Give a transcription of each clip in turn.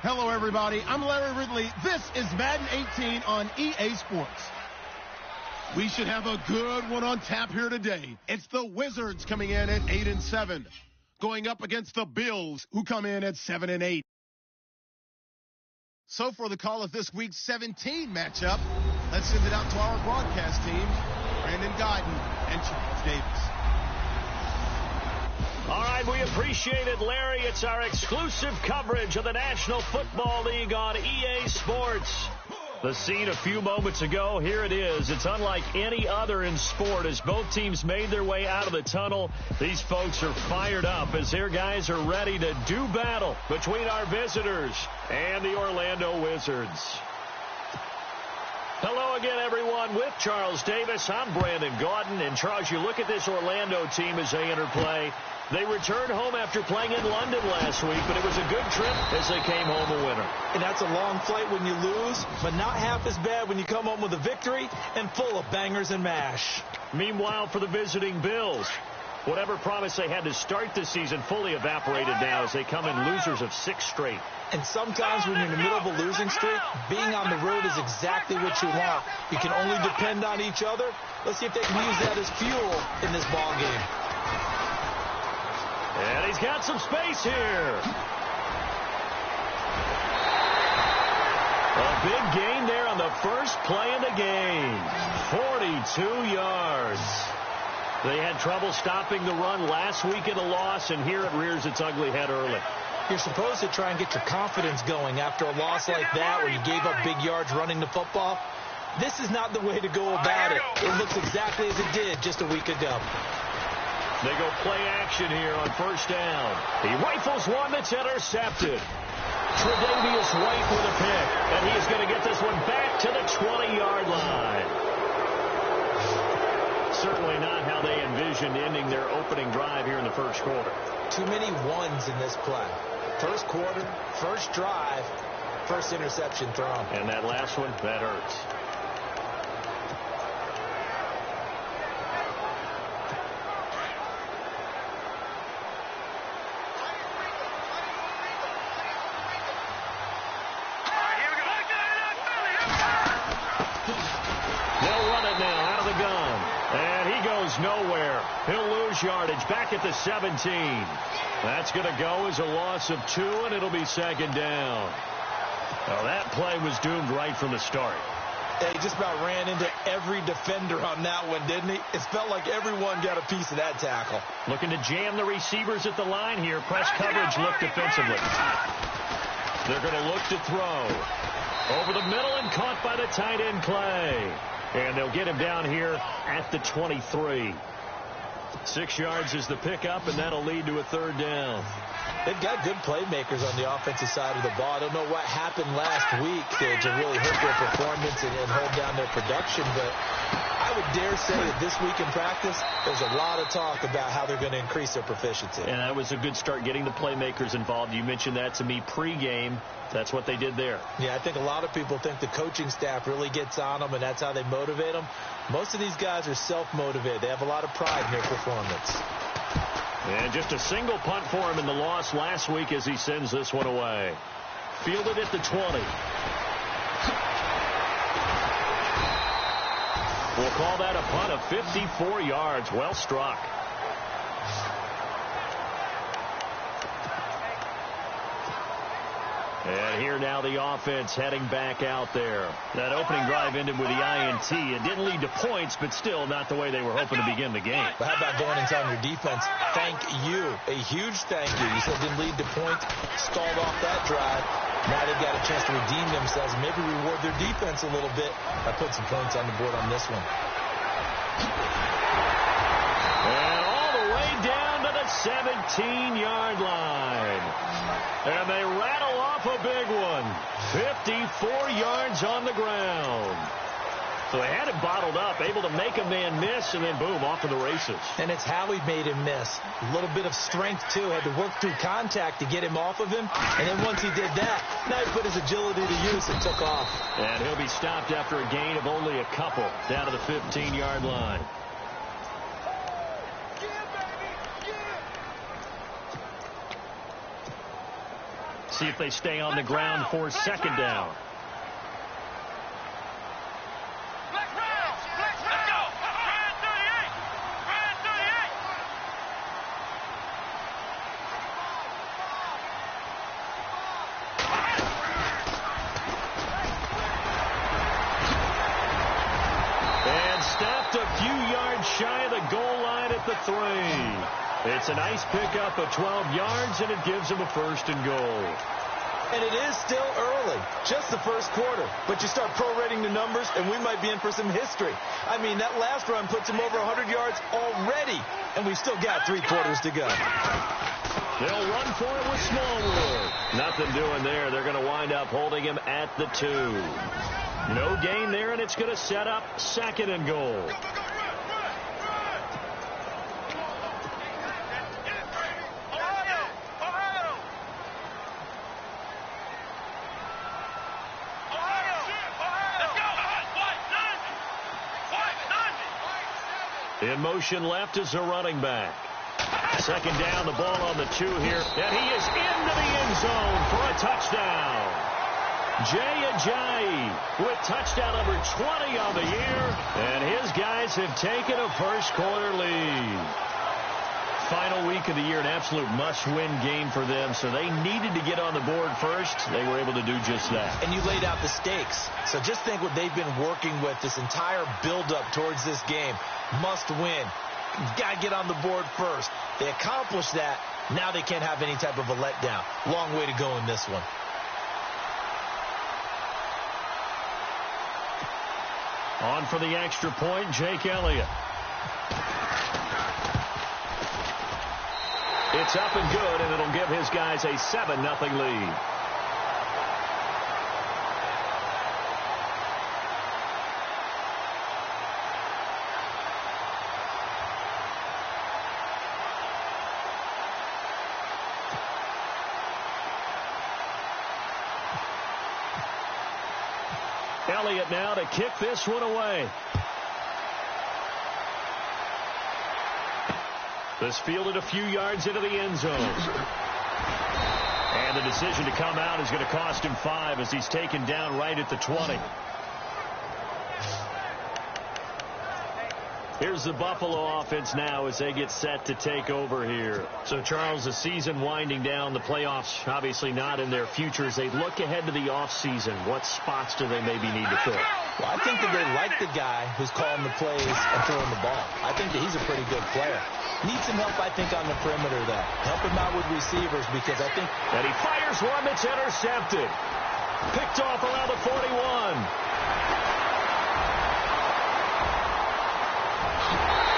Hello, everybody. I'm Larry Ridley. This is Madden 18 on EA Sports. We should have a good one on tap here today. It's the Wizards coming in at 8-7, going up against the Bills, who come in at 7-8. So for the call of this week's 17 matchup, let's send it out to our broadcast team, Brandon Godden and Charles Davis. All right, we appreciate it, Larry. It's our exclusive coverage of the National Football League on EA Sports. The scene a few moments ago, here it is. It's unlike any other in sport as both teams made their way out of the tunnel. These folks are fired up as their guys are ready to do battle between our visitors and the Orlando Wizards. Hello again, everyone. With Charles Davis, I'm Brandon Gaudin. And, Charles, you look at this Orlando team as they enter play. They returned home after playing in London last week, but it was a good trip as they came home a winner. And that's a long flight when you lose, but not half as bad when you come home with a victory and full of bangers and mash. Meanwhile, for the visiting Bills, whatever promise they had to start the season fully evaporated now as they come in losers of 6 straight. And sometimes when you're in the middle of a losing streak, being on the road is exactly what you want. You can only depend on each other. Let's see if they can use that as fuel in this ball game. And he's got some space here. A big gain there on the first play of the game. 42 yards. They had trouble stopping the run last week in a loss, and here it rears its ugly head early. You're supposed to try and get your confidence going after a loss like that where you gave up big yards running the football. This is not the way to go about it. It looks exactly as it did just a week ago. They go play action here on first down. He rifles one that's intercepted. Tre'Davious White with a pick, and he's going to get this one back to the 20-yard line. Certainly not how they envisioned ending their opening drive here in the first quarter. Too many ones in this play. First quarter, first drive, first interception thrown. And that last one, that hurts. Nowhere. He'll lose yardage back at the 17. That's going to go as a loss of 2, and it'll be second down. Well, that play was doomed right from the start. Yeah, he just about ran into every defender on that one, didn't he? It felt like everyone got a piece of that tackle. Looking to jam the receivers at the line here. Press coverage look defensively. They're going to look to throw. Over the middle and caught by the tight end Clay. And they'll get him down here at the 23. 6 yards is the pickup, and that'll lead to a third down. They've got good playmakers on the offensive side of the ball. I don't know what happened last week to really hurt their performance and hold down their production, but I would dare say that this week in practice, there's a lot of talk about how they're going to increase their proficiency. And that was a good start getting the playmakers involved. You mentioned that to me pregame. That's what they did there. Yeah, I think a lot of people think the coaching staff really gets on them, and that's how they motivate them. Most of these guys are self-motivated. They have a lot of pride in their performance. And just a single punt for him in the loss last week as he sends this one away. Fielded at the 20. We'll call that a punt of 54 yards. Well struck. And here now the offense heading back out there. That opening drive ended with the INT. It didn't lead to points, but still not the way they were hoping to begin the game. But how about going and telling your defense, thank you, a huge thank you. You said it didn't lead to points, stalled off that drive. Now they've got a chance to redeem themselves, maybe reward their defense a little bit by putting some points on the board on this one. And all the way down to the 17-yard line. And they rattle off a big one. 54 yards on the ground. So they had him bottled up, able to make a man miss, and then boom, off to the races. And it's how he made him miss. A little bit of strength, too. Had to work through contact to get him off of him. And then once he did that, now he put his agility to use and took off. And he'll be stopped after a gain of only a couple down to the 15-yard line. See if they stay on the ground for second down. Shy of the goal line at the 3. It's a nice pickup of 12 yards, and it gives them a 1st and goal. And it is still early, just the first quarter. But you start prorating the numbers, and we might be in for some history. I mean, that last run puts him over 100 yards already, and we've still got 3 quarters to go. They'll run for it with Smallwood. Nothing doing there. They're going to wind up holding him at the 2. No gain there, and it's going to set up 2nd and goal. In motion left is a running back. 2nd down, the ball on the 2 here. And he is into the end zone for a touchdown. Jay Ajayi with touchdown number 20 on the year. And his guys have taken a first quarter lead. Final week of the year, an absolute must-win game for them. So they needed to get on the board first. They were able to do just that. And you laid out the stakes. So just think what they've been working with this entire build-up towards this game. Must win. Got to get on the board first. They accomplished that. Now they can't have any type of a letdown. Long way to go in this one. On for the extra point, Jake Elliott. It's up and good, and it'll give his guys a 7-0 lead. Elliott now to kick this one away. This fielded a few yards into the end zone. And the decision to come out is going to cost him 5 as he's taken down right at the 20. Here's the Buffalo offense now as they get set to take over here. So, Charles, the season winding down, the playoffs obviously not in their future. As they look ahead to the offseason, what spots do they maybe need to fill? Well, I think that they like the guy who's calling the plays and throwing the ball. I think that he's a pretty good player. Needs some help, I think, on the perimeter, though. Help him out with receivers because I think... And he fires one that's intercepted. Picked off around the 41.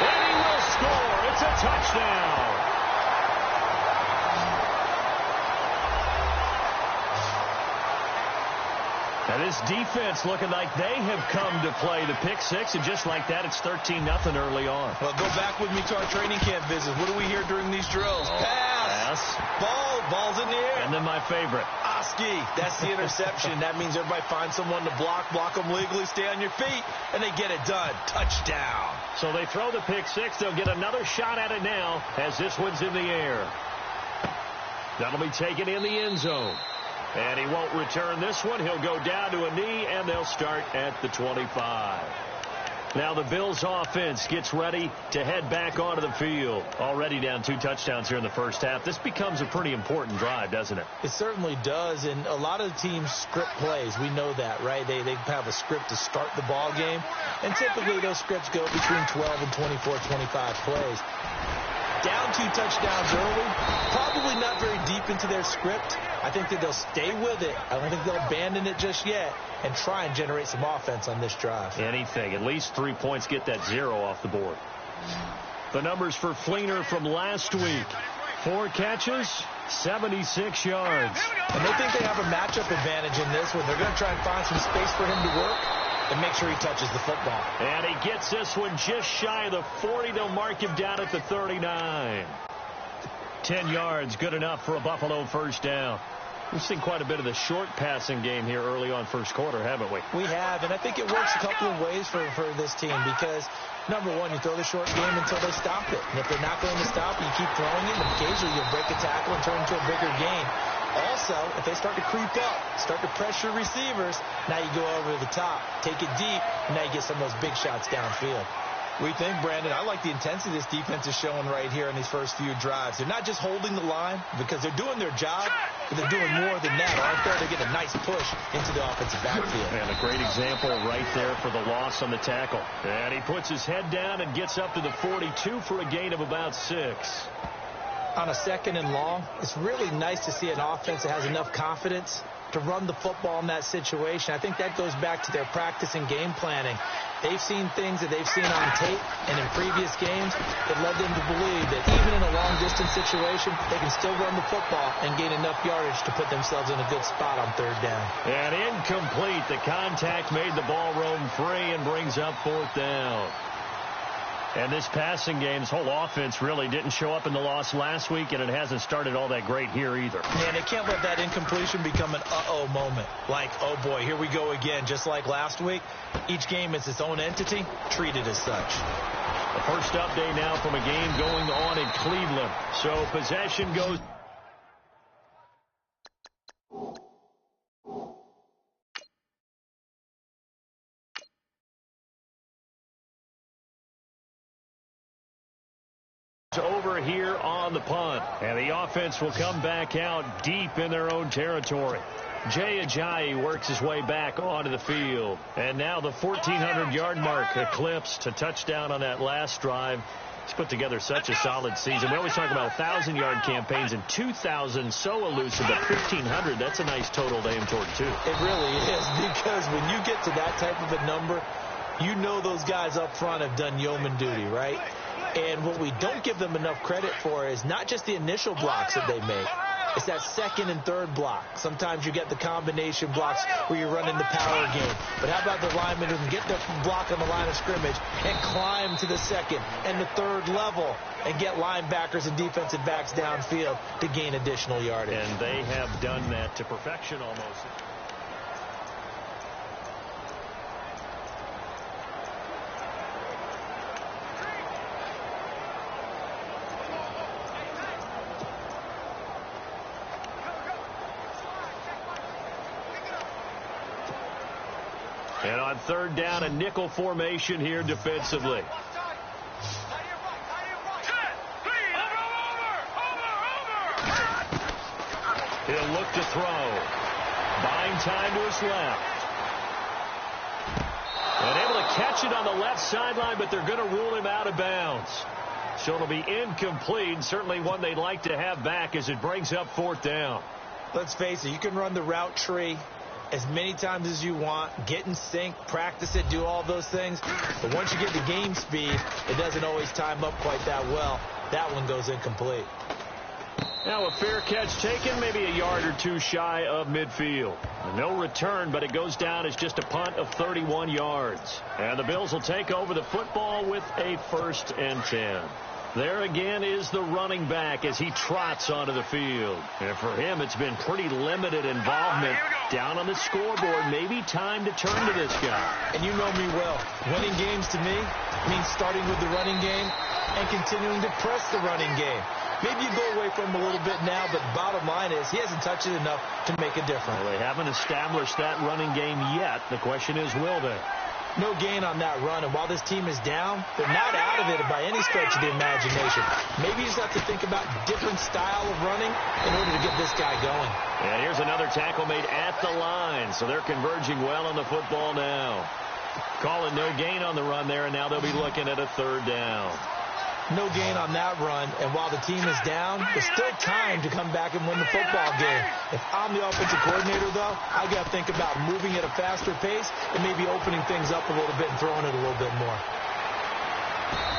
And he will score. It's a touchdown. And this defense looking like they have come to play the pick 6, and just like that, it's 13-0 early on. Well, go back with me to our training camp visits. What do we hear during these drills? Pass. Ball's in the air. And then my favorite. Oski. That's the interception. That means everybody finds someone to block them legally, stay on your feet, and they get it done. Touchdown. So they throw the pick 6. They'll get another shot at it now as this one's in the air. That'll be taken in the end zone. And he won't return this one. He'll go down to a knee, and they'll start at the 25. Now the Bills offense gets ready to head back onto the field. Already down 2 touchdowns here in the first half. This becomes a pretty important drive, doesn't it? It certainly does, and a lot of the teams script plays. We know that, right? They have a script to start the ball game, and typically those scripts go between 12 and 24, 25 plays. Down 2 touchdowns early, probably not very deep into their script. I think that they'll stay with it. I don't think they'll abandon it just yet and try and generate some offense on this drive. Anything. At least 3 points, get that 0 off the board. The numbers for Fleener from last week. 4 catches, 76 yards. And they think they have a matchup advantage in this one. They're going to try and find some space for him to work and make sure he touches the football. And he gets this one just shy of the 40. They'll mark him down at the 39. 10 yards, good enough for a Buffalo first down. We've seen quite a bit of the short passing game here early on first quarter, haven't we? We have, and I think it works a couple of ways for this team because, number one, you throw the short game until they stop it. And if they're not going to stop it, you keep throwing it, and occasionally you'll break a tackle and turn into a bigger gain. Also, if they start to creep up, start to pressure receivers, now you go over to the top, take it deep, and now you get some of those big shots downfield. We think, Brandon, I like the intensity this defense is showing right here in these first few drives. They're not just holding the line because they're doing their job, but they're doing more than that, aren't they? They're getting a nice push into the offensive backfield. And a great example right there for the loss on the tackle. And he puts his head down and gets up to the 42 for a gain of about 6. On a 2nd and long, it's really nice to see an offense that has enough confidence to run the football in that situation. I think that goes back to their practice and game planning. They've seen things that they've seen on tape and in previous games that led them to believe that even in a long-distance situation, they can still run the football and gain enough yardage to put themselves in a good spot on 3rd down. And incomplete. The contact made the ball roam free and brings up 4th down. And this passing game's whole offense really didn't show up in the loss last week, and it hasn't started all that great here either. Yeah, they can't let that incompletion become an uh-oh moment. Like, oh boy, here we go again. Just like last week, each game is its own entity, treated as such. The first update now from a game going on in Cleveland. So possession goes... over here on the punt, and the offense will come back out deep in their own territory. Jay Ajayi works his way back onto the field, and now the 1,400-yard mark eclipsed a touchdown on that last drive. He's put together such a solid season. We always talk about 1,000-yard campaigns, and 2,000 so elusive, but 1,500, that's a nice total to aim toward, too. It really is, because when you get to that type of a number, you know those guys up front have done yeoman duty, right? And what we don't give them enough credit for is not just the initial blocks that they make. It's that 2nd and 3rd block. Sometimes you get the combination blocks where you're running the power game. But how about the linemen who can get their block on the line of scrimmage and climb to the 2nd and the 3rd level and get linebackers and defensive backs downfield to gain additional yardage? And they have done that to perfection almost. And on 3rd down, a nickel formation here defensively. He'll look to throw. Buying time to his left. And able to catch it on the left sideline, but they're going to rule him out of bounds. So it'll be incomplete. Certainly one they'd like to have back as it brings up 4th down. Let's face it, you can run the route tree as many times as you want, get in sync, practice it, do all those things. But once you get to game speed, it doesn't always time up quite that well. That one goes incomplete. Now a fair catch taken, maybe a yard or two shy of midfield. No return, but it goes down as just a punt of 31 yards. And the Bills will take over the football with a 1st and 10. There again is the running back as he trots onto the field. And for him, it's been pretty limited involvement. Down on the scoreboard, maybe time to turn to this guy. And you know me well. Winning games to me means starting with the running game and continuing to press the running game. Maybe you go away from him a little bit now, but bottom line is he hasn't touched it enough to make a difference. Well, they haven't established that running game yet. The question is, will they? No gain on that run, and while this team is down, they're not out of it by any stretch of the imagination. Maybe you just have to think about different style of running in order to get this guy going. And here's another tackle made at the line, so they're converging well on the football now. Calling no gain on the run there, and now they'll be looking at a 3rd down. No gain on that run, and while the team is down, there's still time to come back and win the football game. If I'm the offensive coordinator, though, I got to think about moving at a faster pace and maybe opening things up a little bit and throwing it a little bit more.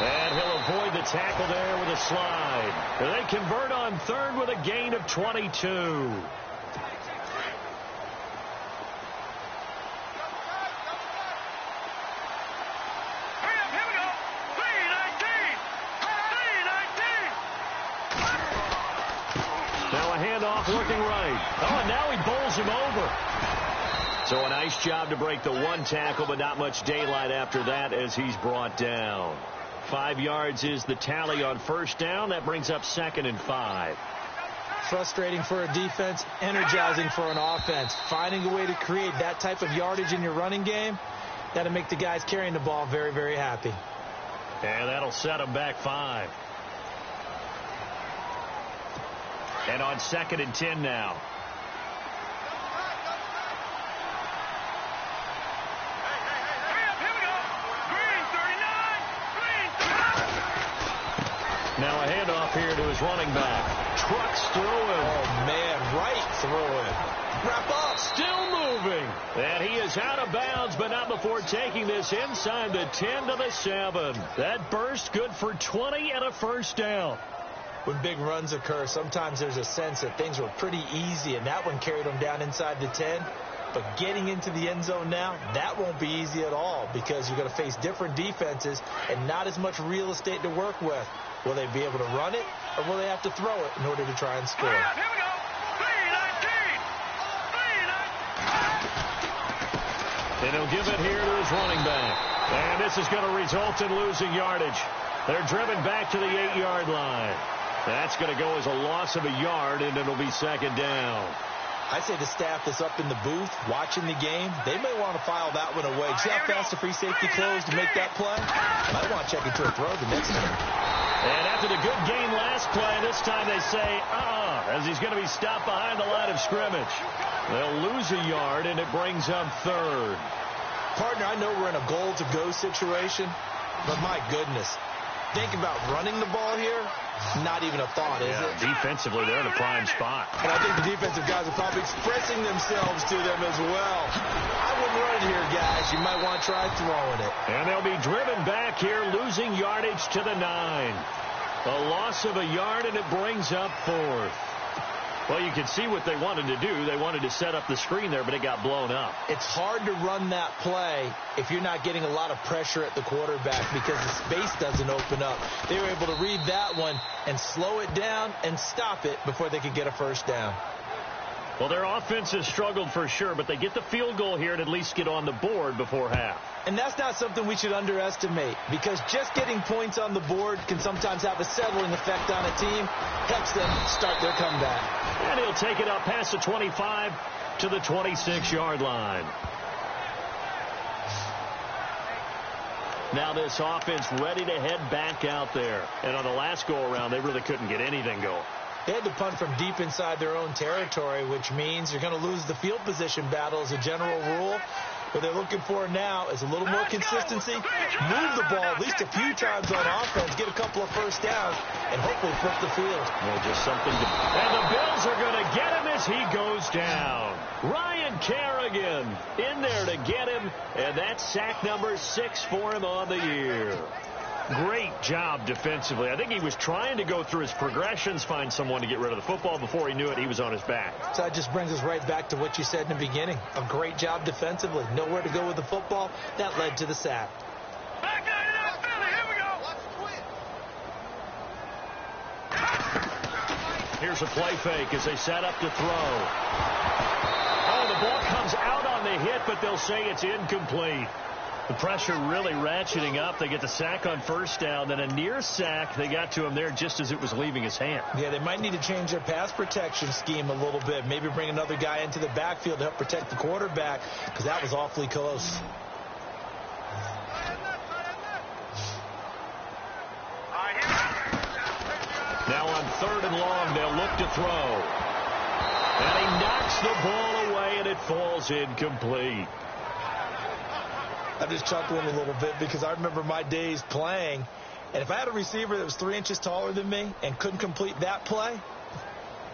And he'll avoid the tackle there with a slide. They convert on 3rd with a gain of 22. Looking right. Oh, and now he bowls him over. So a nice job to break the one tackle, but not much daylight after that as he's brought down. 5 yards is the tally on 1st down. That brings up 2nd and 5. Frustrating for a defense, energizing for an offense. Finding a way to create that type of yardage in your running game, that'll make the guys carrying the ball very, very happy. And that'll set them back 5. And on 2nd and 10 now. Now a handoff here to his running back. Trucks through him. Oh, man, right through him. Wrap up. Still moving. And he is out of bounds, but not before taking this inside the 10 to the 7. That burst good for 20 and a first down. When big runs occur, sometimes there's a sense that things were pretty easy, and that one carried them down inside the 10. But getting into the end zone now, that won't be easy at all because you're going to face different defenses and not as much real estate to work with. Will they be able to run it, or will they have to throw it in order to try and score? And he'll give it here to his running back. And this is going to result in losing yardage. They're driven back to the 8-yard line. That's going to go as a loss of a yard, and it'll be 2nd down. I say the staff that's up in the booth watching the game, they may want to file that one away. See how fast the free safety closed to make that play? Might want to check into a throw the next time. And after the good game last play, this time they say, as he's going to be stopped behind the line of scrimmage. They'll lose a yard, and it brings up 3rd. Partner, I know we're in a goal-to-go situation, but my goodness. Think about running the ball here. Not even a thought, is it? Defensively, they're in a prime spot. And I think the defensive guys are probably expressing themselves to them as well. I wouldn't run it here, guys. You might want to try throwing it. And they'll be driven back here, losing yardage to the 9. A loss of a yard, and it brings up 4th. Well, you can see what they wanted to do. They wanted to set up the screen there, but it got blown up. It's hard to run that play if you're not getting a lot of pressure at the quarterback because the space doesn't open up. They were able to read that one and slow it down and stop it before they could get a first down. Well, their offense has struggled for sure, but they get the field goal here and at least get on the board before half. And that's not something we should underestimate because just getting points on the board can sometimes have a settling effect on a team. Helps them start their comeback. And he'll take it up past the 25 to the 26-yard line. Now this offense ready to head back out there. And on the last go-around, they really couldn't get anything going. They had to punt from deep inside their own territory, which means you're going to lose the field position battle as a general rule. What they're looking for now is a little more consistency, move the ball at least a few times on offense, get a couple of first downs, and hopefully flip the field. Well, just something to... And the Bills are going to get him as he goes down. Ryan Kerrigan in there to get him, and that's sack number 6 for him on the year. Great job defensively. I think he was trying to go through his progressions, find someone to get rid of the football. Before he knew it, he was on his back. So that just brings us right back to what you said in the beginning. A great job defensively. Nowhere to go with the football. That led to the sack. Here's a play fake as they set up to throw. Oh, the ball comes out on the hit, but they'll say it's incomplete. The pressure really ratcheting up. They get the sack on first down, then a near sack. They got to him there just as it was leaving his hand. Yeah, they might need to change their pass protection scheme a little bit. Maybe bring another guy into the backfield to help protect the quarterback because that was awfully close. Now on 3rd and long, they'll look to throw. And he knocks the ball away, and it falls incomplete. I'm just chuckling a little bit because I remember my days playing, and if I had a receiver that was 3 inches taller than me and couldn't complete that play,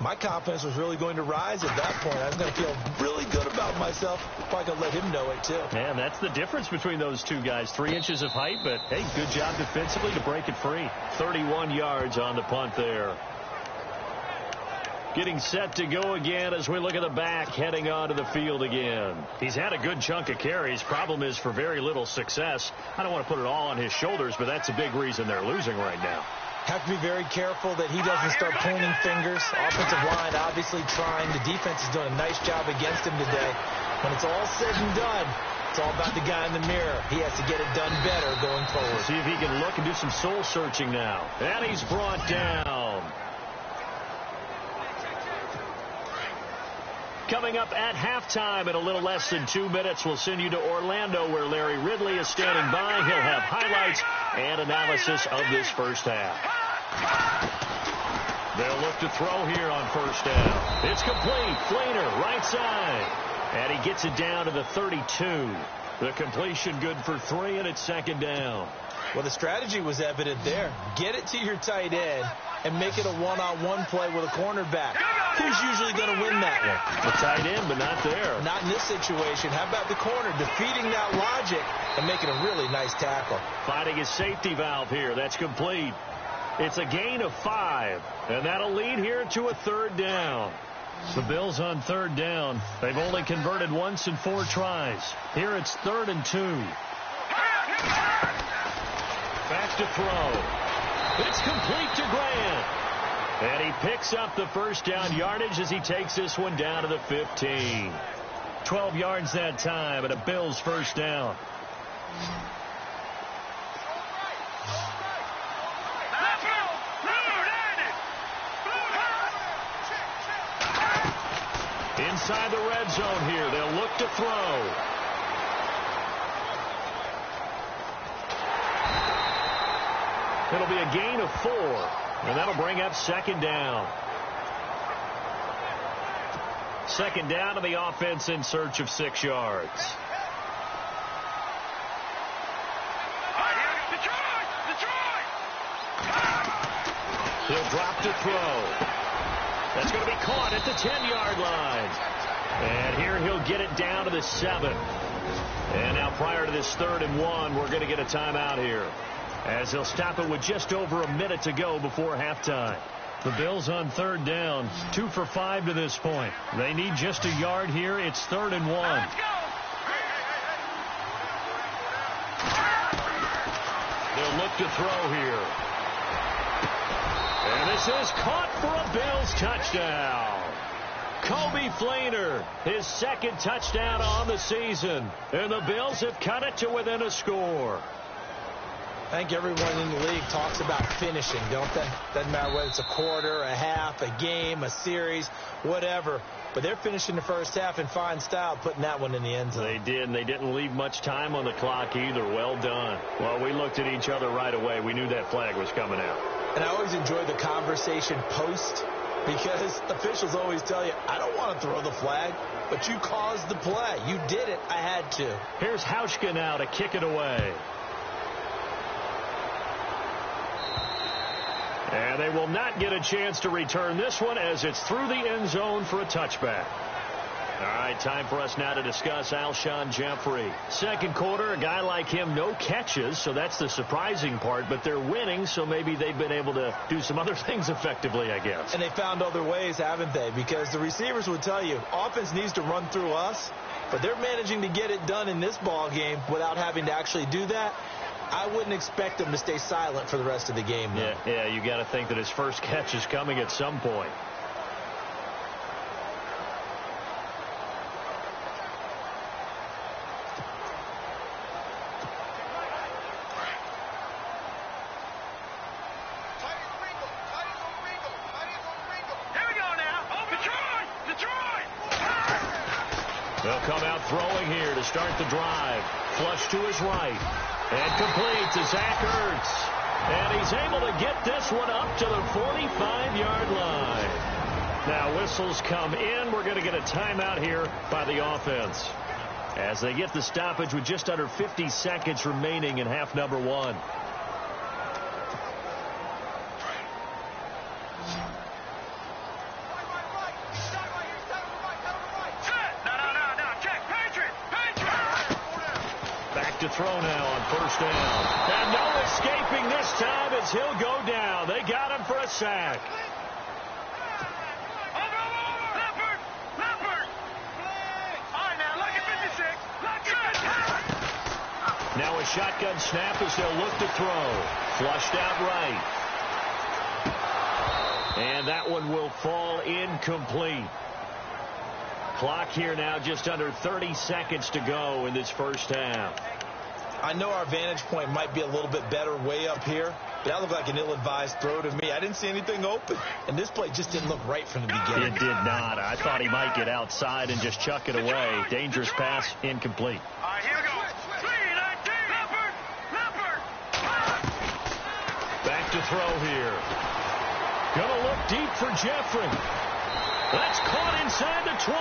my confidence was really going to rise at that point. I was going to feel really good about myself. Probably going to let him know it, too. Man, that's the difference between those two guys. 3 inches of height, but, hey, good job defensively to break it free. 31 yards on the punt there. Getting set to go again as we look at the back heading onto the field again. He's had a good chunk of carries. Problem is for very little success. I don't want to put it all on his shoulders, but that's a big reason they're losing right now. Have to be very careful that he doesn't start pointing fingers. Offensive line obviously trying. The defense is doing a nice job against him today. When it's all said and done, it's all about the guy in the mirror. He has to get it done better going forward. See if he can look and do some soul searching now. And he's brought down. Coming up at halftime in a little less than 2 minutes, we'll send you to Orlando where Larry Ridley is standing by. He'll have highlights and analysis of this first half. They'll look to throw here on first down. It's complete. Fleener, right side. And he gets it down to the 32. The completion good for 3, and it's second down. Well, the strategy was evident there. Get it to your tight end and make it a one-on-one play with a cornerback. Who's usually going to win that one? The tight end, but not there. Not in this situation. How about the corner defeating that logic and making a really nice tackle? Finding his safety valve here. That's complete. It's a gain of 5, and that'll lead here to a third down. The Bills on third down. They've only converted once in 4 tries. Here it's 3rd and 2. Back to throw. It's complete to Grant. And he picks up the first down yardage as he takes this one down to the 15. 12 yards that time and a Bills first down. Inside the red zone here. They'll look to throw. It'll be a gain of 4, and that'll bring up second down. Second down to the offense in search of 6 yards. He'll drop to throw. That's going to be caught at the 10-yard line. And here he'll get it down to the 7. And now prior to this 3rd and 1, we're going to get a timeout here, as they'll stop it with just over a minute to go before halftime. The Bills on third down, 2 for 5 to this point. They need just a yard here. It's 3rd and 1. They'll look to throw here. And this is caught for a Bills touchdown. Kobe Fleener, his 2nd touchdown on the season. And the Bills have cut it to within a score. I think everyone in the league talks about finishing, don't they? Doesn't matter whether it's a quarter, a half, a game, a series, whatever. But they're finishing the first half in fine style, putting that one in the end zone. They did, and they didn't leave much time on the clock either. Well done. Well, we looked at each other right away. We knew that flag was coming out. And I always enjoy the conversation post, because officials always tell you, I don't want to throw the flag, but you caused the play. You did it. I had to. Here's Hauschka now to kick it away. And they will not get a chance to return this one as it's through the end zone for a touchback. All right, time for us now to discuss Alshon Jeffrey. Second quarter, a guy like him, no catches, so that's the surprising part. But they're winning, so maybe they've been able to do some other things effectively, I guess. And they found other ways, haven't they? Because the receivers would tell you, offense needs to run through us, but they're managing to get it done in this ball game without having to actually do that. I wouldn't expect him to stay silent for the rest of the game, though. Yeah, you got to think that his first catch is coming at some point. They'll come out throwing here to start the drive. Flush to his right. And complete to Zach Ertz. And he's able to get this one up to the 45-yard line. Now whistles come in. We're going to get a timeout here by the offense, as they get the stoppage with just under 50 seconds remaining in half number 1. To throw now on first down. And no escaping this time as he'll go down. They got him for a sack. Now a shotgun snap as they'll look to throw. Flushed out right. And that one will fall incomplete. Clock here now just under 30 seconds to go in this first half. I know our vantage point might be a little bit better way up here, but that looked like an ill-advised throw to me. I didn't see anything open, and this play just didn't look right from the beginning. It did not. I thought he might get outside and just chuck it away. Dangerous pass, incomplete. All right, here we go. 3-19. Back to throw here. Gonna look deep for Jeffrey. That's caught inside the 20.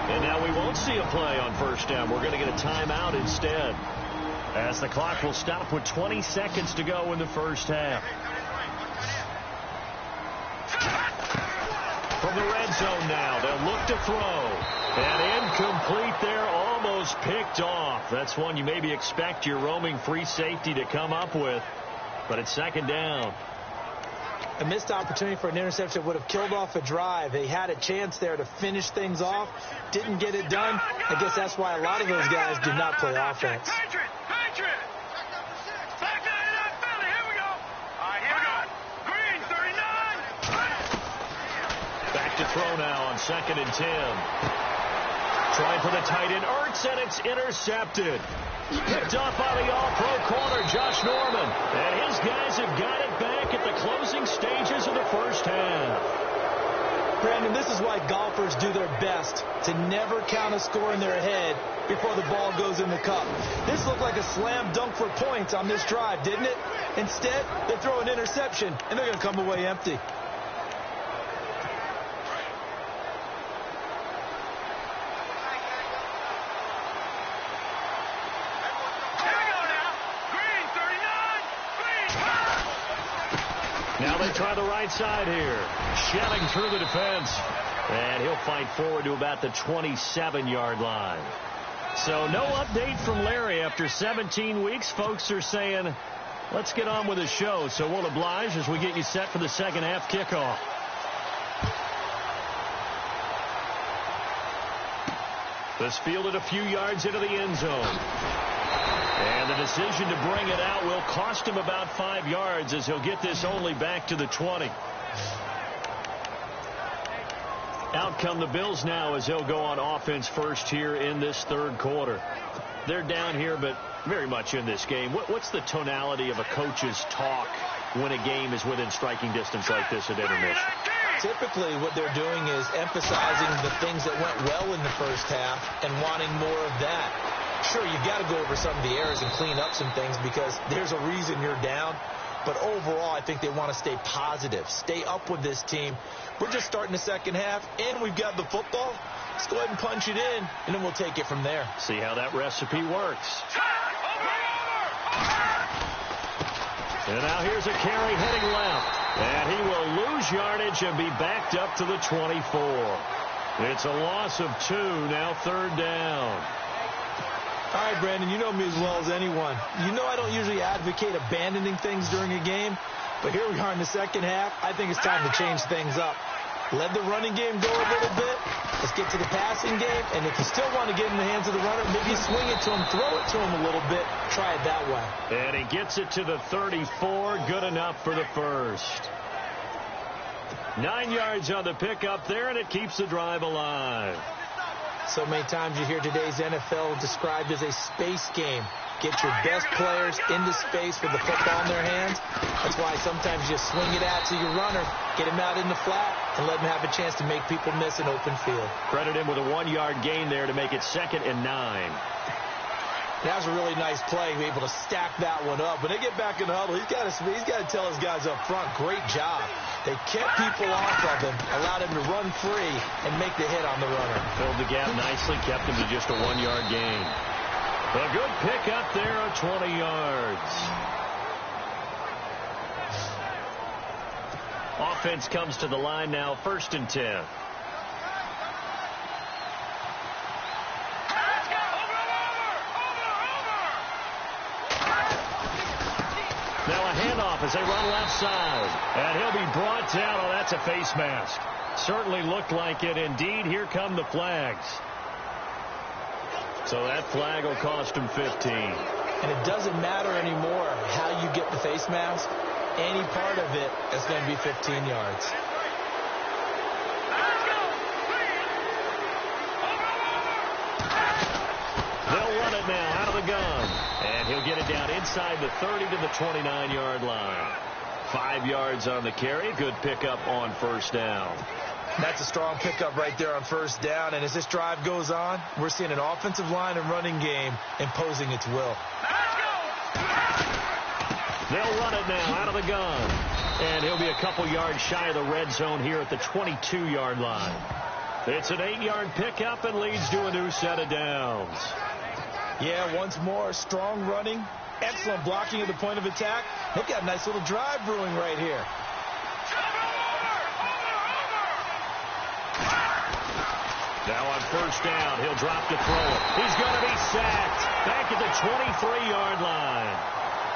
And now we won't see a play on first down. We're going to get a timeout instead, as the clock will stop with 20 seconds to go in the first half. From the red zone now, they'll look to throw. And incomplete there, almost picked off. That's one you maybe expect your roaming free safety to come up with. But it's second down. A missed opportunity for an interception would have killed off a drive. They had a chance there to finish things off. Didn't get it done. I guess that's why a lot of those guys do not play offense. Patriot. Back to the NFL. Here we go. All right, here we go. Green, 39. Back to throw now on 2nd and 10. Trying for the tight end, Ertz, and it's intercepted. Picked off by the all-pro corner, Josh Norman. And his guys have got it back at the closing stages of the first half. Brandon, this is why golfers do their best to never count a score in their head before the ball goes in the cup. This looked like a slam dunk for points on this drive, didn't it? Instead, they throw an interception, and they're going to come away empty. Now they try the right side here. Shelling through the defense. And he'll fight forward to about the 27-yard line. So no update from Larry after 17 weeks. Folks are saying, let's get on with the show. So we'll oblige as we get you set for the second half kickoff. This fielded a few yards into the end zone. And the decision to bring it out will cost him about 5 yards, as he'll get this only back to the 20. Out come the Bills now, as they'll go on offense first here in this third quarter. They're down here, but very much in this game. What's the tonality of a coach's talk when a game is within striking distance like this at intermission? Typically, what they're doing is emphasizing the things that went well in the first half and wanting more of that. Sure, you've got to go over some of the errors and clean up some things because there's a reason you're down. But overall, I think they want to stay positive, stay up with this team. We're just starting the second half, and we've got the football. Let's go ahead and punch it in, and then we'll take it from there. See how that recipe works. And now here's a carry heading left. And he will lose yardage and be backed up to the 24. It's a loss of 2, now third down. All right, Brandon, you know me as well as anyone. You know I don't usually advocate abandoning things during a game, but here we are in the second half. I think it's time to change things up. Let the running game go a little bit. Let's get to the passing game, and if you still want to get in the hands of the runner, maybe swing it to him, throw it to him a little bit, try it that way. And he gets it to the 34, good enough for the first. 9 yards on the pickup there, and it keeps the drive alive. So many times you hear today's NFL described as a space game. Get your best players into space with the football in their hands. That's why sometimes you swing it out to your runner, get him out in the flat, and let him have a chance to make people miss an open field. Credit him with a 1-yard gain there to make it 2nd and 9. That was a really nice play, able to stack that one up. When they get back in the huddle, he's got to tell his guys up front, great job. They kept people off of him, allowed him to run free, and make the hit on the runner. Filled the gap nicely, kept him to just a 1-yard gain. A good pick up there of 20 yards. Offense comes to the line now, 1st and 10. Now a handoff as they run left side. And he'll be brought down. Oh, that's a face mask. Certainly looked like it. Indeed, here come the flags. So that flag will cost him 15. And it doesn't matter anymore how you get the face mask. Any part of it is going to be 15 yards. They'll run it it now out of the gun. And he'll get it down inside the 30 to the 29-yard line. 5 yards on the carry. Good pickup on first down. That's a strong pickup right there on first down. And as this drive goes on, we're seeing an offensive line and running game imposing its will. They'll run it now out of the gun. And he'll be a couple yards shy of the red zone here at the 22-yard line. It's an 8-yard pickup and leads to a new set of downs. Yeah, once more, strong running, excellent blocking at the point of attack. They've got a nice little drive brewing right here. Now on first down, he'll drop to throw it. He's going to be sacked back at the 23-yard line.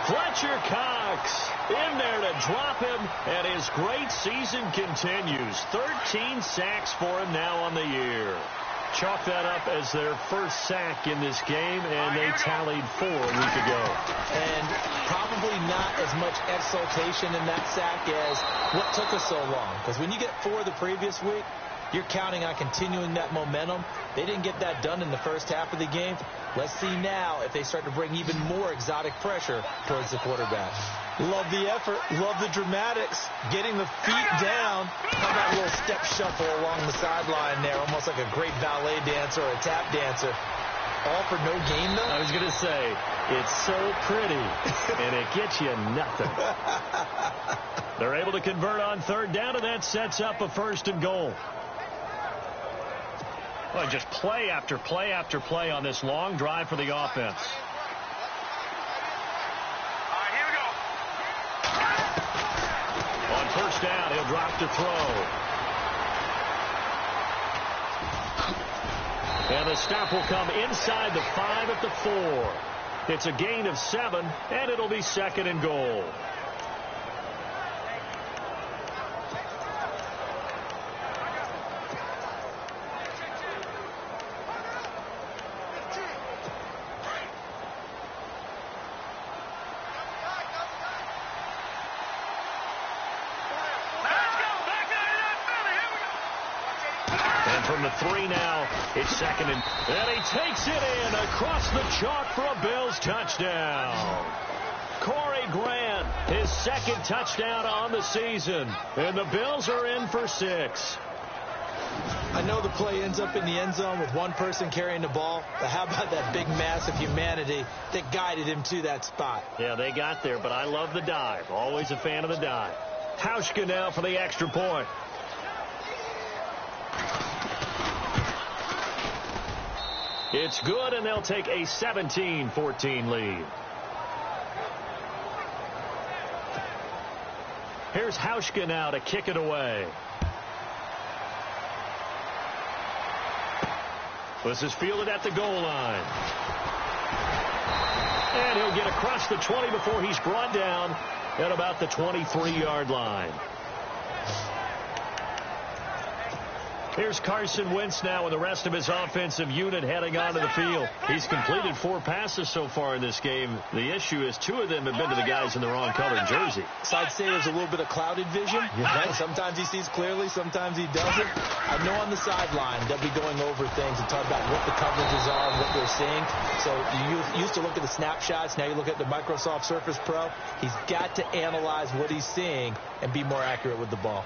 Fletcher Cox in there to drop him, and his great season continues. 13 sacks for him now on the year. Chalk that up as their first sack in this game, and they tallied 4 a week ago. And probably not as much exultation in that sack as what took us so long. Because when you get 4 the previous week, you're counting on continuing that momentum. They didn't get that done in the first half of the game. Let's see now if they start to bring even more exotic pressure towards the quarterback. Love the effort. Love the dramatics. Getting the feet down. How about a little step shuffle along the sideline there, almost like a great ballet dancer or a tap dancer. All for no gain, though? I was going to say, it's so pretty, and it gets you nothing. They're able to convert on third down, and that sets up a first and goal. Well, just play after play after play on this long drive for the offense. Here we go. On first down, he'll drop to throw. And the stop will come inside the 5 at the 4. It's a gain of 7, and it'll be second and goal. From the 3 now, it's second and he takes it in across the chalk for a Bills touchdown. Corey Grant, his second touchdown on the season, and the Bills are in for 6. I know the play ends up in the end zone with one person carrying the ball, but how about that big mass of humanity that guided him to that spot? Yeah, they got there, but I love the dive. Always a fan of the dive. Hauschka now for the extra point. It's good, and they'll take a 17-14 lead. Here's Hauschka now to kick it away. This is fielded at the goal line. And he'll get across the 20 before he's brought down at about the 23-yard line. Here's Carson Wentz now with the rest of his offensive unit heading onto the field. He's completed 4 passes so far in this game. The issue is 2 of them have been to the guys in the wrong colored jersey. So I'd say there's a little bit of clouded vision. Right? Sometimes he sees clearly, sometimes he doesn't. I know on the sideline they'll be going over things and talk about what the coverages are and what they're seeing. So you used to look at the snapshots. Now you look at the Microsoft Surface Pro. He's got to analyze what he's seeing and be more accurate with the ball.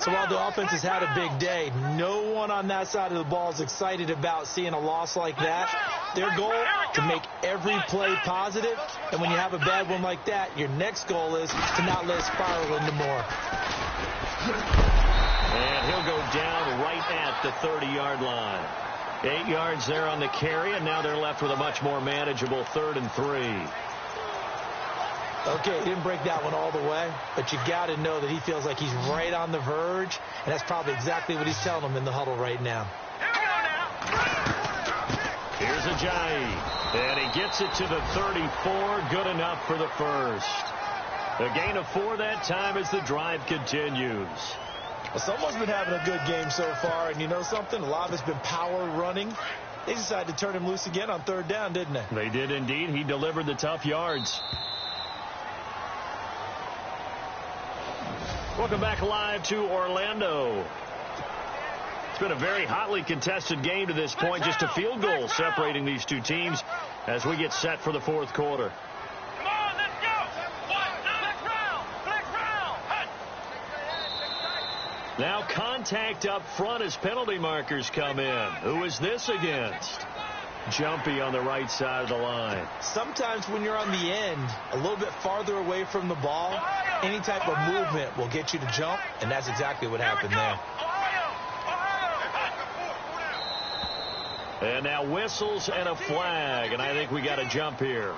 So while the offense has had a big day, no one on that side of the ball is excited about seeing a loss like that. Their goal, to make every play positive. And when you have a bad one like that, your next goal is to not let it spiral into more. And he'll go down right at the 30-yard line. 8 yards there on the carry, and now they're left with a much more manageable 3rd and 3. Okay, he didn't break that one all the way, but you got to know that he feels like he's right on the verge, and that's probably exactly what he's telling them in the huddle right now. Here's Ajayi, and he gets it to the 34, good enough for the first. A gain of 4 that time as the drive continues. Well, someone's been having a good game so far, and you know something? A lot of it's been power running. They decided to turn him loose again on 3rd down, didn't they? They did indeed. He delivered the tough yards. Welcome back live to Orlando. It's been a very hotly contested game to this point. Just a field goal separating these two teams. as we get set for the fourth quarter. Come on, let's go. Flex round. Hut. Now contact up front as penalty markers come in. Who is this against? Jumpy on the right side of the line. Sometimes when you're on the end, a little bit farther away from the ball, any type of movement will get you to jump, and that's exactly what happened there. And now whistles and a flag, and I think we got a jump here.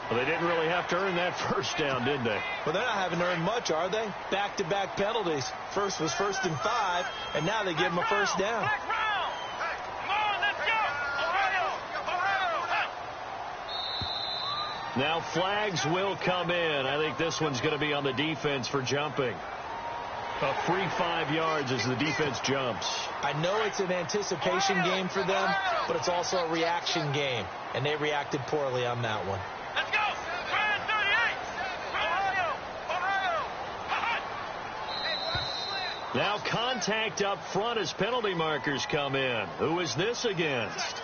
Well, they didn't really have to earn that first down, did they? Well, they're not having to earn much, are they? Back-to-back penalties. First was 1st and 5, and now they give them a first down. Now flags will come in. I think this one's going to be on the defense for jumping. A free 5 yards as the defense jumps. I know it's an anticipation game for them, but it's also a reaction game, and they reacted poorly on that one. Let's go. 38. Ohio. Now contact up front as penalty markers come in. Who is this against?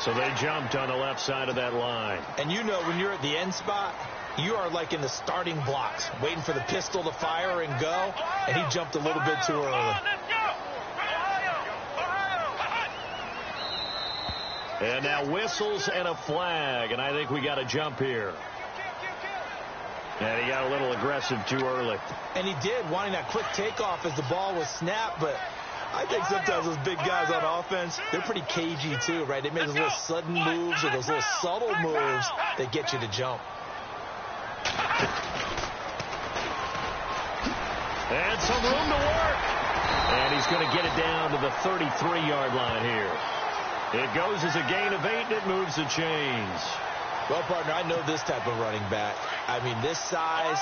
So they jumped on the left side of that line. And you know when you're at the end spot, you are like in the starting blocks, waiting for the pistol to fire and go, and he jumped a little bit too early. And now whistles and a flag, and I think we got a jump here. And he got a little aggressive too early. And he did, wanting that quick takeoff as the ball was snapped, but I think sometimes those big guys on offense, they're pretty cagey too, right? They make those little sudden moves or those little subtle moves that get you to jump. And some room to work. And he's going to get it down to the 33-yard line here. It goes as a gain of 8, and it moves the chains. Well, partner, I know this type of running back. I mean, this size,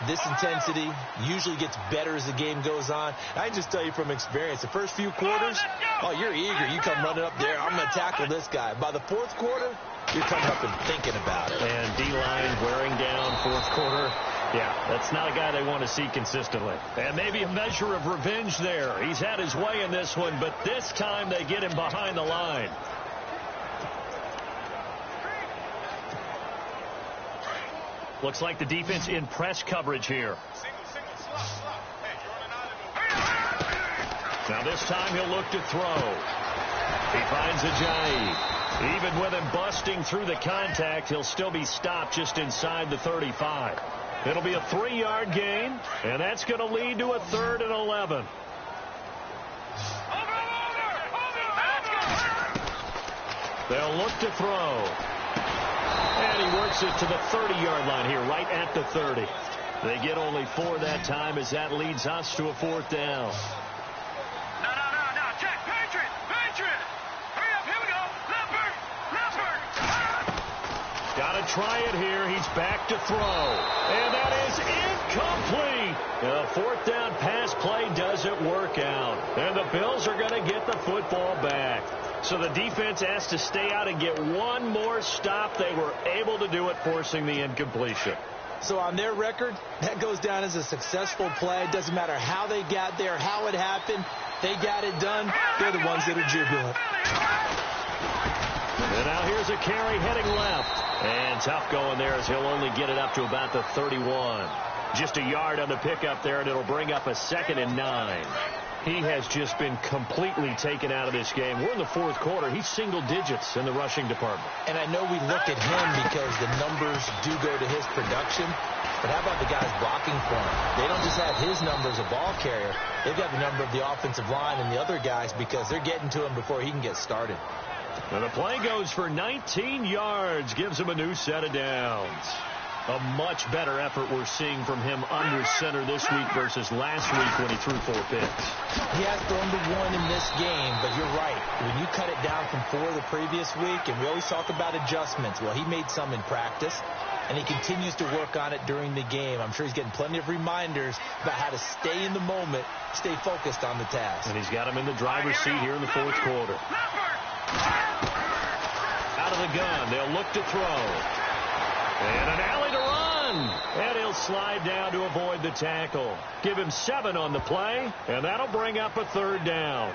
this intensity usually gets better as the game goes on. I can just tell you from experience, the first few quarters, oh, you're eager. You come running up there, I'm going to tackle this guy. By the fourth quarter, you're coming up and thinking about it. And D-line wearing down fourth quarter. Yeah, that's not a guy they want to see consistently. And maybe a measure of revenge there. He's had his way in this one, but this time they get him behind the line. Looks like the defense in press coverage here. Now this time he'll look to throw. He finds Ajayi. Even with him busting through the contact, he'll still be stopped just inside the 35. It'll be a 3-yard gain, and that's going to lead to a 3rd and 11. They'll look to throw. And he works it to the 30-yard line here, right at the 30. They get only 4 that time as that leads us to a 4th down. No. Check. Patriot. Hurry up. Here we go. Leffert. Got to try it here. He's back to throw. And that is incomplete. The 4th down pass play doesn't work out. And the Bills are going to get the football back. So the defense has to stay out and get one more stop. They were able to do it, forcing the incompletion. So on their record, that goes down as a successful play. It doesn't matter how they got there, how it happened. They got it done. They're the ones that are jubilant. And now here's a carry heading left. And tough going there as he'll only get it up to about the 31. Just a yard on the pickup there, and it'll bring up a 2nd and 9. He has just been completely taken out of this game. We're in the 4th quarter. He's single digits in the rushing department. And I know we look at him because the numbers do go to his production. But how about the guys blocking for him? They don't just have his number as a ball carrier. They've got the number of the offensive line and the other guys because they're getting to him before he can get started. And the play goes for 19 yards. Gives him a new set of downs. A much better effort we're seeing from him under center this week versus last week when he threw 4 picks. He has thrown to 1 in this game, but you're right. When you cut it down from 4 the previous week, and we always talk about adjustments. Well, he made some in practice, and he continues to work on it during the game. I'm sure he's getting plenty of reminders about how to stay in the moment, stay focused on the task. And he's got him in the driver's seat here in the 4th quarter. Out of the gun, they'll look to throw. And an alley to run. And he'll slide down to avoid the tackle. Give him 7 on the play, and that'll bring up a 3rd down.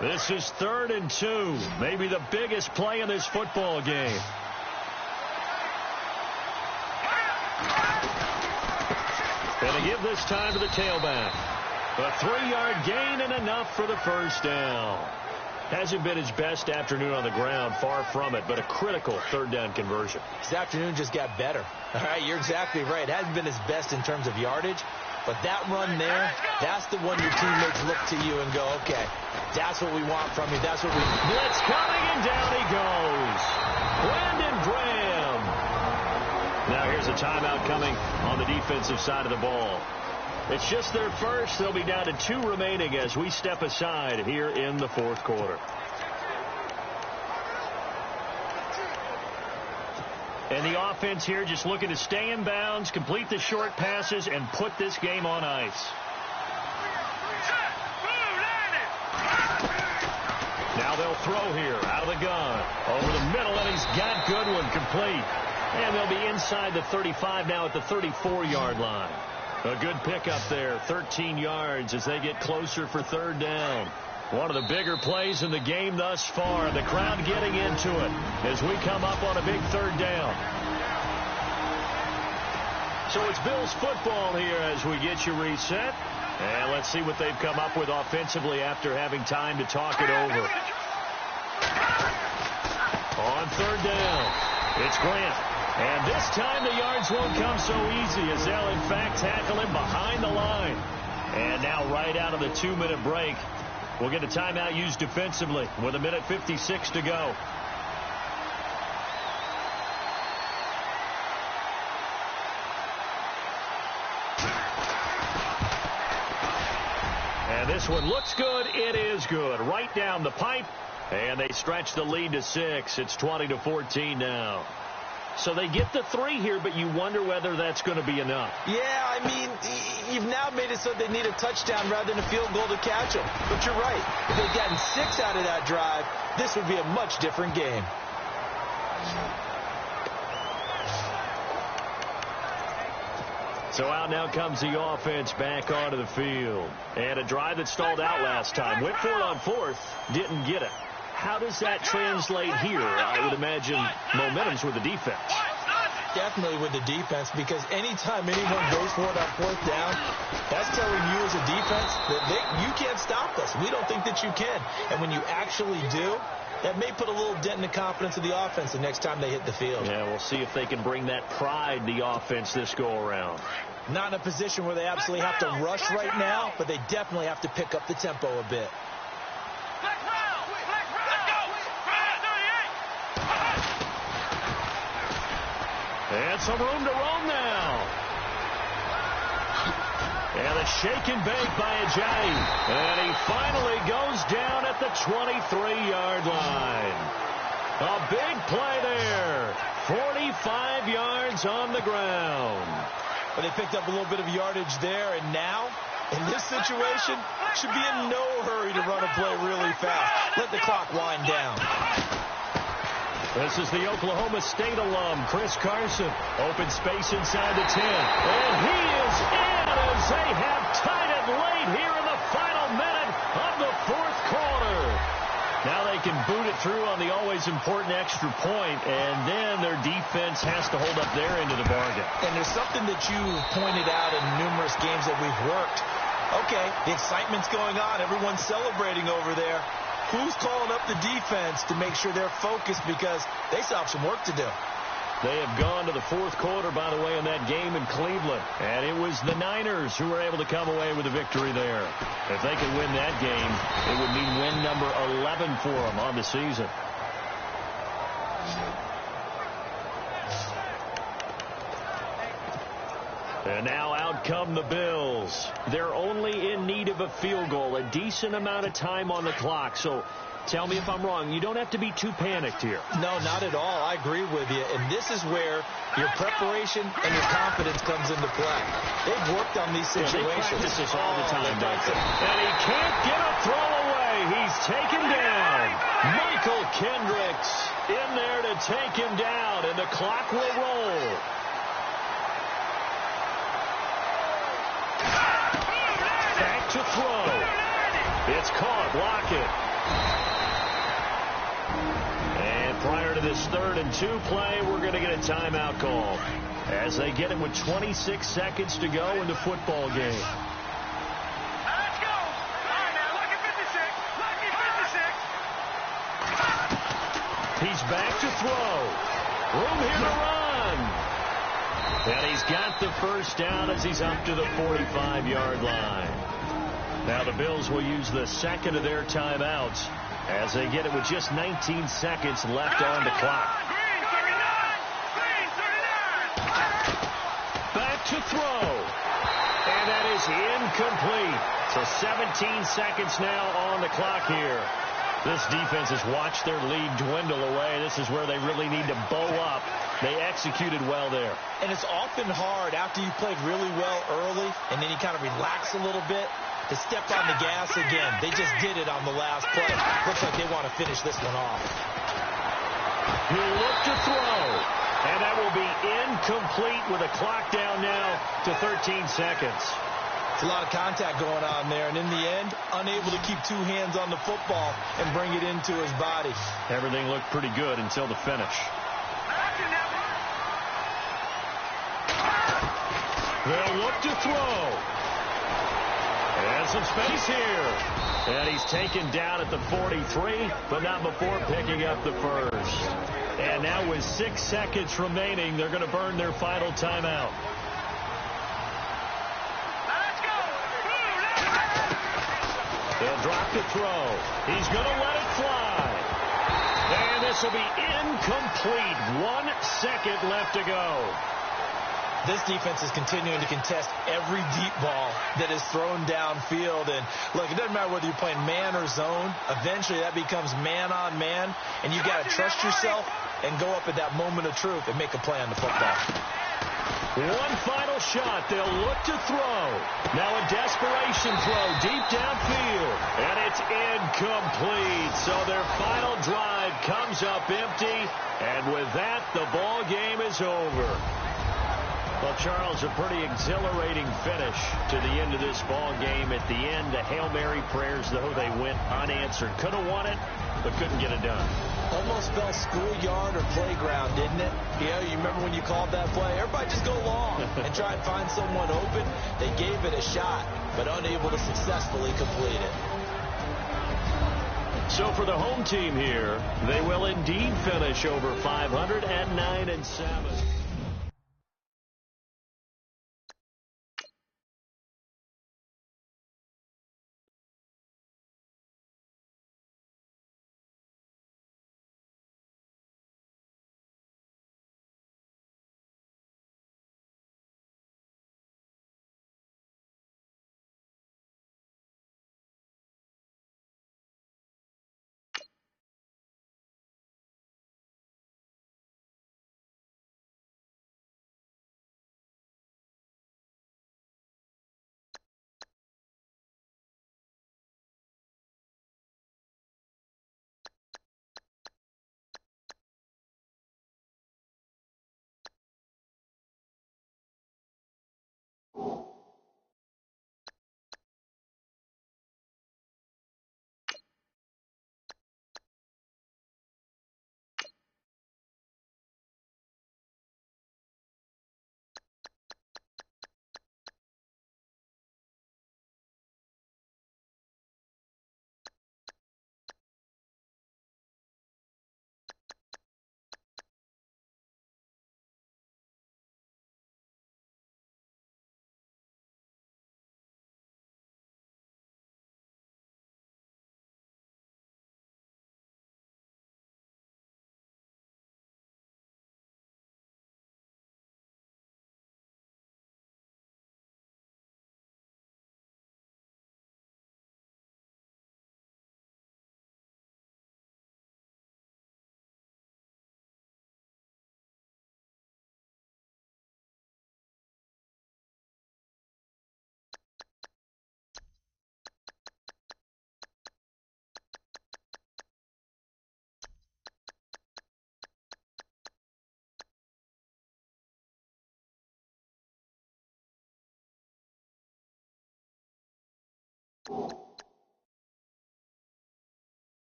This is 3rd and 2. Maybe the biggest play in this football game. And they give this time to the tailback. A 3-yard gain and enough for the first down. Hasn't been his best afternoon on the ground, far from it, but a critical 3rd down conversion. His afternoon just got better. All right, you're exactly right. It hasn't been his best in terms of yardage, but that run there, that's the one your teammates look to you and go, okay, that's what we want from you. That's what we... Blitz coming, and down he goes. Brandon Graham. Now here's a timeout coming on the defensive side of the ball. It's just their first. They'll be down to 2 remaining as we step aside here in the 4th quarter. And the offense here just looking to stay in bounds, complete the short passes, and put this game on ice. Now they'll throw here out of the gun. Over the middle, and he's got Goodwin complete. And they'll be inside the 35 now at the 34-yard line. A good pickup there, 13 yards as they get closer for 3rd down. One of the bigger plays in the game thus far. The crowd getting into it as we come up on a big 3rd down. So it's Bills football here as we get you reset. And let's see what they've come up with offensively after having time to talk it over. On 3rd down, it's Grant. And this time the yards won't come so easy as they'll, in fact, tackle him behind the line. And now right out of the 2-minute break, we'll get a timeout used defensively with 1:56 to go. And this one looks good. It is good. Right down the pipe. And they stretch the lead to 6. It's 20-14 now. So they get the 3 here, but you wonder whether that's going to be enough. Yeah, I mean, you've now made it so they need a touchdown rather than a field goal to catch them. But you're right. If they'd gotten 6 out of that drive, this would be a much different game. So out now comes the offense back onto the field. And a drive that stalled out last time. Went for it on 4th, didn't get it. How does that translate here? I would imagine momentum's with the defense. Definitely with the defense, because anytime anyone goes for it on 4th down, that's telling you as a defense that you can't stop us. We don't think that you can. And when you actually do, that may put a little dent in the confidence of the offense the next time they hit the field. Yeah, we'll see if they can bring that pride, the offense, this go-around. Not in a position where they absolutely have to rush right now, but they definitely have to pick up the tempo a bit. And some room to roam now. And a shake and bake by Ajayi. And he finally goes down at the 23-yard line. A big play there. 45 yards on the ground. But they picked up a little bit of yardage there, and now, in this situation, should be in no hurry to run a play really fast. Let the clock wind down. This is the Oklahoma State alum, Chris Carson. Open space inside the 10. And he is in as they have tied it late here in the final minute of the 4th quarter. Now they can boot it through on the always important extra point, and then their defense has to hold up their end of the bargain. And there's something that you pointed out in numerous games that we've worked. Okay, the excitement's going on. Everyone's celebrating over there. Who's calling up the defense to make sure they're focused, because they still have some work to do? They have gone to the 4th quarter, by the way, in that game in Cleveland. And it was the Niners who were able to come away with a victory there. If they could win that game, it would mean win number 11 for them on the season. And now out come the Bills. They're only in need of a field goal, a decent amount of time on the clock. So tell me if I'm wrong. You don't have to be too panicked here. No, not at all. I agree with you. And this is where your preparation and your confidence comes into play. They've worked on these situations. They practice this all the time, don't they? And he can't get a throw away. He's taken down. Michael Kendricks in there to take him down, and the clock will roll. Back to throw. It's caught. Lockett. And prior to this 3rd and 2 play, we're going to get a timeout call as they get it with 26 seconds to go in the football game. Let's go. All right, now, lucky 56. Lucky 56. He's back to throw. Room here to run. And he's got the first down as he's up to the 45-yard line. Now the Bills will use the second of their timeouts as they get it with just 19 seconds left on the clock. Green 39. Back to throw. And that is incomplete. So 17 seconds now on the clock here. This defense has watched their lead dwindle away. This is where they really need to bow up. They executed well there. And it's often hard after you played really well early and then you kind of relax a little bit to step on the gas again. They just did it on the last play. Looks like they want to finish this one off. He'll look to throw. And that will be incomplete with a clock down now to 13 seconds. It's a lot of contact going on there, and in the end, unable to keep two hands on the football and bring it into his body. Everything looked pretty good until the finish. They'll look to throw. And some space here. And he's taken down at the 43, but not before picking up the first. And now with 6 seconds remaining, they're going to burn their final timeout. They'll drop the throw. He's going to let it fly. And this will be incomplete. 1 second left to go. This defense is continuing to contest every deep ball that is thrown downfield. And, look, it doesn't matter whether you're playing man or zone. Eventually, that becomes man-on-man. And you got to trust yourself and go up at that moment of truth and make a play on the football. One final shot. They'll look to throw. Now a desperation throw deep downfield. And it's incomplete. So their final drive comes up empty. And with that, the ball game is over. Well, Charles, a pretty exhilarating finish to the end of this ball game. At the end, the Hail Mary prayers, though, they went unanswered. Could have won it, but couldn't get it done. Almost felt schoolyard or playground, didn't it? You remember when you called that play? Everybody just go long and try and find someone open. They gave it a shot, but unable to successfully complete it. So for the home team here, they will indeed finish over 500 at 9-7.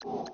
You